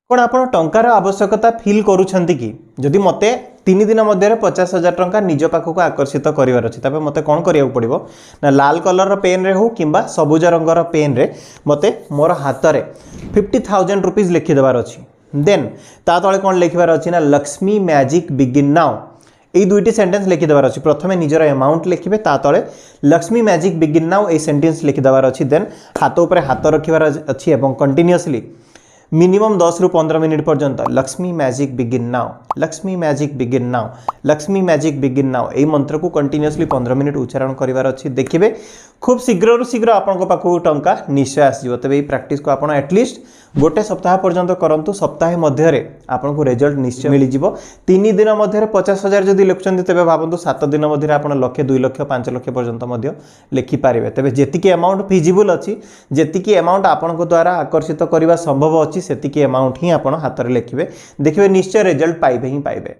कौन आप टंकार आवश्यकता फिल करुँच कि जदि मत 3 दिन मध्य 50,000 टंका निज पाखक आकर्षित करार अच्छी तेज मत कौन करा पड़ो ना लाल कलर पेन रे हो कि सबुज रंगर पेन रे मत मोर हाथ में 50,000 रुपीज लिखिदेवार अच्छी देन ता तले कौन लिखबार अच्छी ना लक्ष्मी मैजिक बिगिन नाउ ये दुईटी सेंटेंस लिखिदेवार अच्छी प्रथम निजर अमाउंट लिखे ता तले लक्ष्मी मैजिक बिगिन नाउ ये सेंटेंस लिखिदेवार अच्छी देन हाथ उपर हाथ रखिबार अच्छी और कंटिन्यूअसली मिनिमम 10 रु 15 मिनिट पर्यंत Lakshmi magic begin now Lakshmi magic begin now Lakshmi magic begin now यही मंत्र को कंटिन्यूअसली 15 मिनिट उच्चारण करार अच्छी देखिए खूब शीघ्र शीघ्र आपण पाखक टंका निश्चय आसो तेज ये प्रैक्टिस को आप एटलिस्ट गोटे सप्ताह पर्यंत करूँ सप्ताह मध्य आपन को रिजल्ट निश्चय मिल जाव 3 दिन मध्य 50,000 जदि लिखुं तेज भावतु 7 दिन मध्य आप 1 लाख 2 लाख 5 लाख पर्यंत लिखिपारे तेज जी अमाउंट फिजिबल अच्छी जी अमाउंट आपण द्वारा आकर्षित करने संभव अच्छी से अमाउंट ही आप हाथ में लिखे देखिए निश्चय रिजल्ट पाइबे ही पाइबे।